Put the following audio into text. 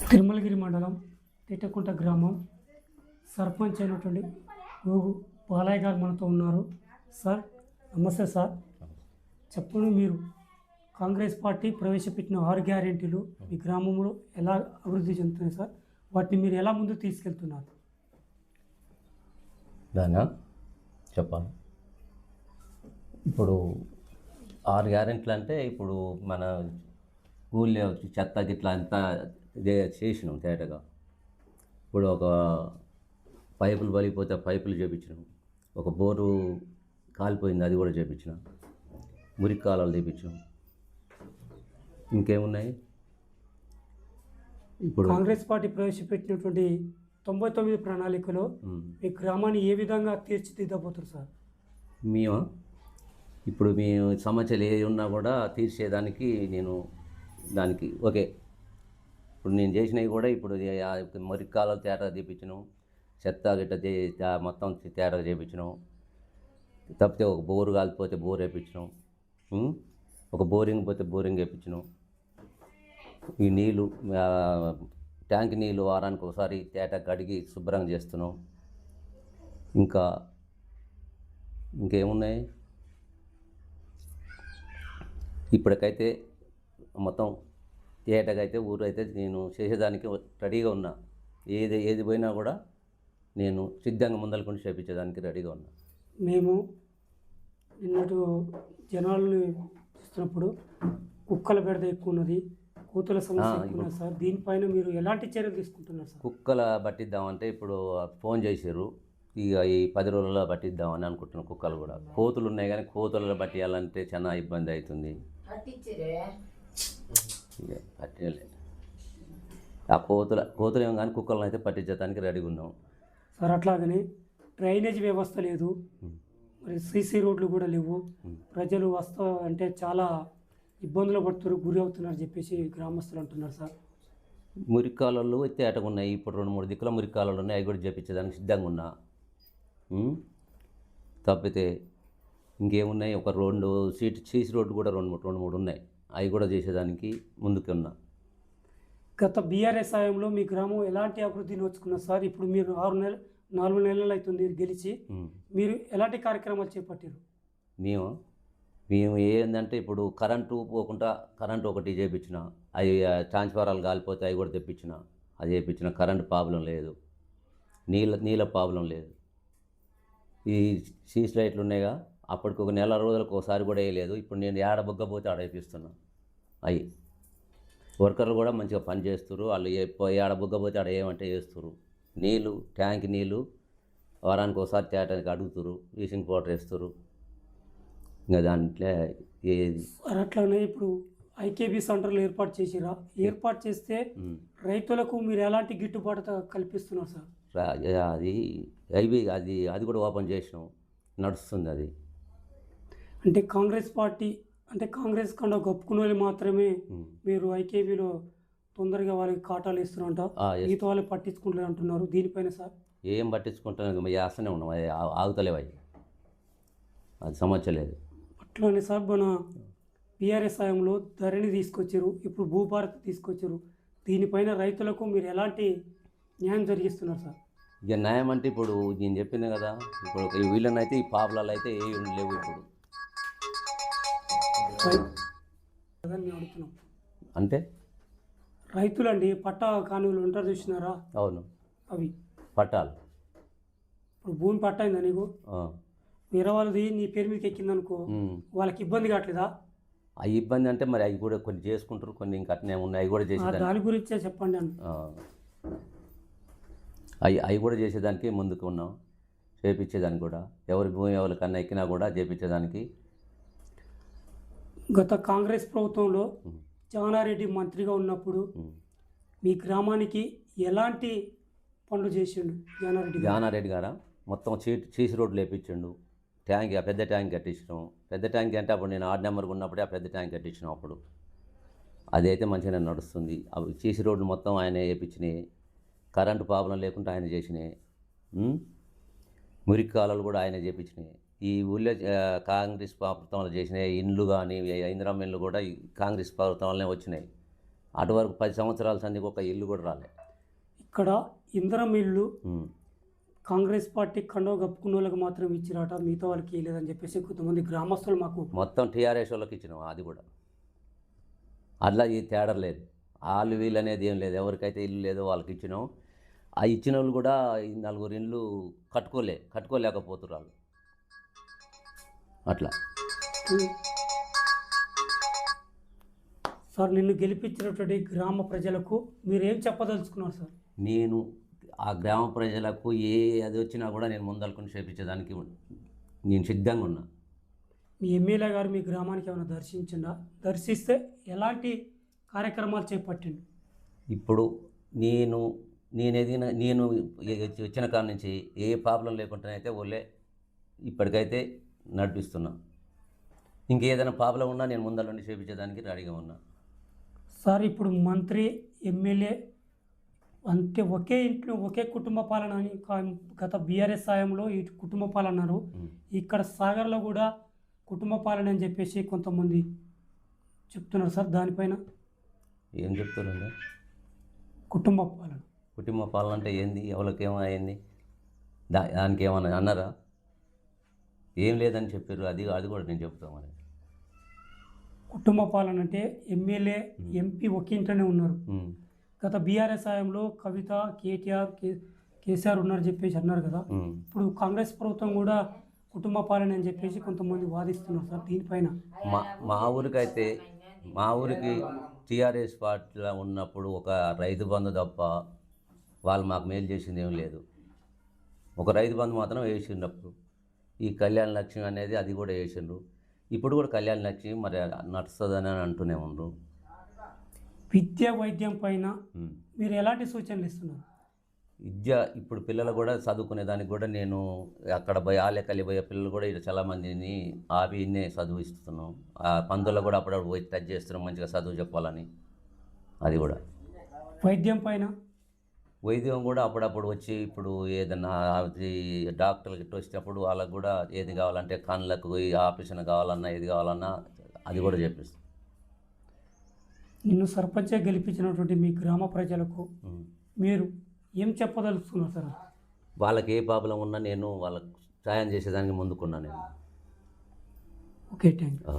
తిరుమలగిరి మండలం తిట్టకుంట గ్రామం సర్పంచ్ అయినటువంటి గోగు బాలయ్య గారు మనతో ఉన్నారు. సార్ నమస్తే సార్. చెప్పండి, మీరు కాంగ్రెస్ పార్టీ ప్రవేశపెట్టిన 6 గ్యారెంటీలు మీ గ్రామంలో ఎలా అభివృద్ధి చెందుతున్నాయి సార్? వాటిని మీరు ఎలా ముందుకు తీసుకెళ్తున్నారు? దానా చెప్పాలి. ఇప్పుడు 6 గ్యారెంటీలు అంటే ఇప్పుడు మన ఊళ్ళో చెత్త గిట్లా అంతా ఇదే చేసినాం తేటగా. ఇప్పుడు ఒక పైపులు పలిగిపోతే పైపులు చేపించినాం, ఒక బోరు కాలిపోయింది అది కూడా చేపించినాం, మురికి కాలువలు చేపించినాం. ఇంకేమున్నాయి? ఇప్పుడు కాంగ్రెస్ పార్టీ ప్రవేశపెట్టినటువంటి 99 ప్రణాళికలో మీ గ్రామాన్ని ఏ విధంగా తీర్చిదిద్దబోతున్నారు సార్? మేము ఇప్పుడు మేము సమస్యలు ఏవి ఉన్నా కూడా తీర్చేదానికి నేను దానికి ఓకే. ఇప్పుడు నేను చేసినవి కూడా ఇప్పుడు మురికి కాలువలు తేటగా చేయించినాం, చెత్త గిట్ట మొత్తం తేటగా చేయించినాం. తప్పితే ఒక బోరు కాలిపోతే బోర్ వేయించినాం, ఒక బోరింగ్ పోతే బోరింగ్ వేయించినాం. ఈ నీళ్ళు ట్యాంక్ నీళ్ళు వారానికి ఒకసారి తేట కడిగి శుభ్రం చేస్తున్నాం. ఇంకేమున్నాయి? ఇప్పటికైతే మొత్తం తేటకైతే ఊరైతే నేను చేసేదానికి రెడీగా ఉన్నా. ఏది పోయినా కూడా నేను సిద్ధంగా ముందలుకొని చేపించేదానికి రెడీగా ఉన్నా. మేము నిన్నటి జనాలను చూస్తున్నప్పుడు కుక్కల బెడద ఎక్కువ ఉన్నది, కూతుల సమస్య ఎక్కువ ఉన్నది సార్. దీనిపైన మీరు ఎలాంటి చర్యలు తీసుకుంటున్నారు సార్? కుక్కల పట్టిద్దామంటే ఇప్పుడు ఫోన్ చేశారు, ఇక ఈ 10 రోజుల్లో పట్టిద్దామని అనుకుంటున్నాను. కుక్కలు కూడా కోతులు ఉన్నాయి కానీ కోతులలో పట్టియాలంటే చాలా ఇబ్బంది అవుతుంది. పట్టలేదు ఆ కోతులు ఏమో కానీ కుక్కలను అయితే పట్టించడానికి రెడీగా ఉన్నాం సార్. అట్లాగనే డ్రైనేజ్ వ్యవస్థ లేదు, మరి సీసీ రోడ్లు కూడా లేవు. ప్రజలు వస్తా అంటే చాలా ఇబ్బందులు పడుతున్నారు, గురి అవుతున్నారు చెప్పేసి గ్రామస్తులు అంటున్నారు సార్. మురికి కాలువలు అయితే అటగా ఉన్నాయి. ఇప్పుడు 2-3 దిక్కుల మురికి కాలువలు ఉన్నాయి, అవి కూడా చేపించడానికి సిద్ధంగా ఉన్నా. తప్పితే ఇంకేమున్నాయి? ఒక 2 సీసీ రోడ్డు కూడా 2-3 ఉన్నాయి, అవి కూడా చేసేదానికి ముందుకు ఉన్నా. గత బీఆర్ఎస్ హయాంలో మీ గ్రామం ఎలాంటి అభివృద్ధిని నోచుకున్నారు సార్? ఇప్పుడు మీరు 4 నెలలు అవుతుంది గెలిచి, మీరు ఎలాంటి కార్యక్రమాలు చేపట్టారు? మేము ఏంటంటే ఇప్పుడు కరెంటు పోకుండా కరెంటు ఒకటి చేయించిన, అవి ట్రాన్స్ఫారాలు కాలిపోతే అవి కూడా తెప్పించిన, అది చేయించిన. కరెంటు ప్రాబ్లం లేదు, నీళ్ళ ప్రాబ్లం లేదు. ఈ సీస్ లైట్లు ఉన్నాయిగా, అప్పటికి ఒక నెల రోజులకు ఒకసారి కూడా వేయలేదు. ఇప్పుడు నేను ఏడ బొగ్గపోతే ఆడ వేపిస్తున్నా. అవి వర్కర్లు కూడా మంచిగా పని చేస్తారు. వాళ్ళు ఏడ బొగ్గపోతే ఆడ ఏమంటే వేస్తారు. నీళ్ళు ట్యాంక్ నీళ్ళు వారానికి ఒకసారి తేటానికి అడుగుతారు, బ్లీచింగ్ పౌడర్ వేస్తారు. ఇంకా దాంట్లో ఏది అట్లానే ఇప్పుడు ఐకేబీ సెంటర్లు ఏర్పాటు చేసిరా? ఏర్పాటు చేస్తే రైతులకు మీరు ఎలాంటి గిట్టుబాటు కల్పిస్తున్నారు సార్? అది కూడా ఓపెన్ చేసినాం, నడుస్తుంది అది. అంటే కాంగ్రెస్ పార్టీ అంటే కాంగ్రెస్ కన్నా గొప్పకునే వాళ్ళు మాత్రమే మీరు ఐకేబీలో తొందరగా వాళ్ళకి కాటాలు ఇస్తున్నారంట, మిగతా వాళ్ళు పట్టించుకుంటారు అంటున్నారు. దీనిపైన సార్ ఏం పట్టించుకుంటాను, వేస్తూనే ఉన్నాం, అది ఆగుతలేవు, అది సమస్య లేదు. అట్లానే సార్ మన బీఆర్ఎస్ హయాంలో ధరణి తీసుకొచ్చారు, ఇప్పుడు భూభారత్ తీసుకొచ్చారు. దీనిపైన రైతులకు మీరు ఎలాంటి న్యాయం జరిగిస్తున్నారు సార్? ఇక న్యాయం అంటే ఇప్పుడు నేను చెప్పిన కదా, ఇప్పుడు వీళ్ళనైతే ఈ పాపలలో అయితే ఏ లేవు. ఇప్పుడు అడుగుతున్నాం అంటే రైతులండి పట్టా కానువులు ఉంటారు చూసినారా? అవును, అవి పట్టాలు. ఇప్పుడు భూమి పట్టా అయిందా నీకు? వేరే వాళ్ళది నీ పేరు మీదకి ఎక్కిందనుకో, వాళ్ళకి ఇబ్బంది కావట్లేదా? ఆ ఇబ్బంది అంటే మరి అవి కూడా కొన్ని చేసుకుంటారు, కొన్ని ఇంకా అట్నే ఉన్నాయి, అవి కూడా చేసేదాన్ని. దాని గురించే చెప్పండి అని. అవి కూడా చేసేదానికి ముందుకు ఉన్నాం, చేపించేదానికి కూడా. ఎవరి భూమి ఎవరికన్నా ఎక్కినా కూడా చేపించేదానికి. గత కాంగ్రెస్ ప్రభుత్వంలో జానారెడ్డి మంత్రిగా ఉన్నప్పుడు మీ గ్రామానికి ఎలాంటి పనులు చేసిండు జానారెడ్డి గారా? మొత్తం సీసీ రోడ్లు వేయించిండు, ట్యాంక్ పెద్ద ట్యాంక్ కట్టించినాం. పెద్ద ట్యాంక్ అంటే అప్పుడు నేను 6 నెంబర్కి ఉన్నప్పుడే ఆ పెద్ద ట్యాంక్ కట్టించినాం. అప్పుడు అదైతే మంచిగా నడుస్తుంది. అవి సీసీ రోడ్లు మొత్తం ఆయన వేయించినాయి, కరెంటు ప్రాబ్లం లేకుండా ఆయన చేసినాయి. మురికి కాలువలు కూడా ఆయన చేపించినాయి. ఈ ఊళ్ళో కాంగ్రెస్ ప్రభుత్వంలో చేసిన ఇండ్లు కానీ ఇందిరమ్మ ఇండ్లు కూడా కాంగ్రెస్ ప్రభుత్వంలోనే వచ్చినాయి. అటు వరకు 10 సంవత్సరాల సందికి ఒక ఇల్లు కూడా రాలే. ఇక్కడ ఇందిరం ఇల్లు ఉమ్. కాంగ్రెస్ పార్టీ కండవ కప్పుకున్న వాళ్ళకి మాత్రం ఇచ్చిరాట, మిగతా వాళ్ళకి ఇవ్వలేదని చెప్పేసి కొంతమంది గ్రామస్తులు మాకు మొత్తం టీఆర్ఎస్ వాళ్ళకి ఇచ్చినాం అది కూడా. అట్లా ఈ తేడా లేదు, వాళ్ళు వీళ్ళు అనేది ఏం లేదు. ఎవరికైతే ఇల్లు లేదో వాళ్ళకి ఇచ్చినాం. ఆ ఇచ్చిన వాళ్ళు కూడా ఈ 4 ఇండ్లు కట్టుకోలేకపోతున్నారు వాళ్ళు. అట్లా సార్ నిన్ను గెలిపించినటువంటి గ్రామ ప్రజలకు మీరు ఏం చెప్పదలుచుకున్నారు సార్? నేను ఆ గ్రామ ప్రజలకు అది వచ్చినా కూడా నేను ముందలుకొని చేపించేదానికి నేను సిద్ధంగా ఉన్నా. మీ ఎమ్మెల్యే గారు మీ గ్రామానికి ఏమైనా దర్శిస్తే ఎలాంటి కార్యక్రమాలు చేపట్టిండు? ఇప్పుడు నేను వచ్చిన కాడ నుంచి ఏ ప్రాబ్లం లేకుండానైతే వాళ్ళే ఇప్పటికైతే నడిపిస్తున్నా. ఇంకేదైనా ప్రాబ్లం ఉన్నా నేను ముందలుండి చేపించేదానికి రెడీగా ఉన్నా. సార్ ఇప్పుడు మంత్రి ఎమ్మెల్యే అంటే ఒకే ఇంట్లో ఒకే కుటుంబ పాలన అని గత బీఆర్ఎస్ సాయంలో ఈ కుటుంబ పాలన అన్నారు. ఇక్కడ సాగర్లో కూడా కుటుంబ పాలన అని చెప్పేసి కొంతమంది చెప్తున్నారు సార్. దానిపైన ఏం చెప్తారండి? కుటుంబ పాలన అంటే ఏంది? ఎవరికేమో అయింది? దానికి ఏమన్నా అన్నారా? ఏం లేదని చెప్పారు. అది కూడా నేను చెప్తాను. మరి కుటుంబ పాలన అంటే ఎమ్మెల్యే ఎంపీ ఒకే ఇంట్లోనే ఉన్నారు. గత బీఆర్ఎస్ హయాంలో కవిత, కేసీఆర్ ఉన్నారు చెప్పేసి అన్నారు కదా. ఇప్పుడు కాంగ్రెస్ ప్రభుత్వం కూడా కుటుంబ పాలన అని చెప్పేసి కొంతమంది వాదిస్తున్నారు సార్. దీనిపైన మా ఊరికి టీఆర్ఎస్ పార్టీలో ఉన్నప్పుడు ఒక రైతు బంధు తప్ప వాళ్ళు మాకు మేలు చేసింది ఏం లేదు. ఒక రైతు బంధు మాత్రం వేసిండప్పుడు. ఈ కళ్యాణ లక్ష్మి అనేది అది కూడా వేసిండ్రు. ఇప్పుడు కూడా కళ్యాణ లక్ష్మి మరి నడుస్తుందని అంటూనే ఉండరు. విద్య వైద్యం పైన మీరు ఎలాంటి సూచనలు ఇస్తున్నారు? విద్య ఇప్పుడు పిల్లలు కూడా చదువుకునే దానికి కూడా నేను అక్కడ పోయి ఆలెకల్లి పోయే పిల్లలు కూడా ఇక్కడ చాలామందిని ఇన్నే చదువు ఇస్తున్నాం. ఆ పందుల్లో కూడా అప్పుడప్పుడు పోయి టచ్ చేస్తున్నాం మంచిగా చదువు చెప్పాలని. అది కూడా వైద్యం కూడా అప్పుడప్పుడు వచ్చి ఇప్పుడు ఏదన్నా డాక్టర్లు గిట్ట వచ్చినప్పుడు వాళ్ళకు కూడా ఏది కావాలంటే కళ్ళకు ఆపరేషన్ కావాలన్నా ఏది కావాలన్నా అది కూడా చెప్పిస్తాం. నిన్ను సర్పంచ్గా గెలిపించినటువంటి మీ గ్రామ ప్రజలకు మీరు ఏం చెప్పదలుచుకున్నారు సార్? వాళ్ళకి ఏ ప్రాబ్లం ఉన్నా నేను వాళ్ళకు సాయం చేసేదానికి ముందుకున్నాను నేను. Okay, thank you.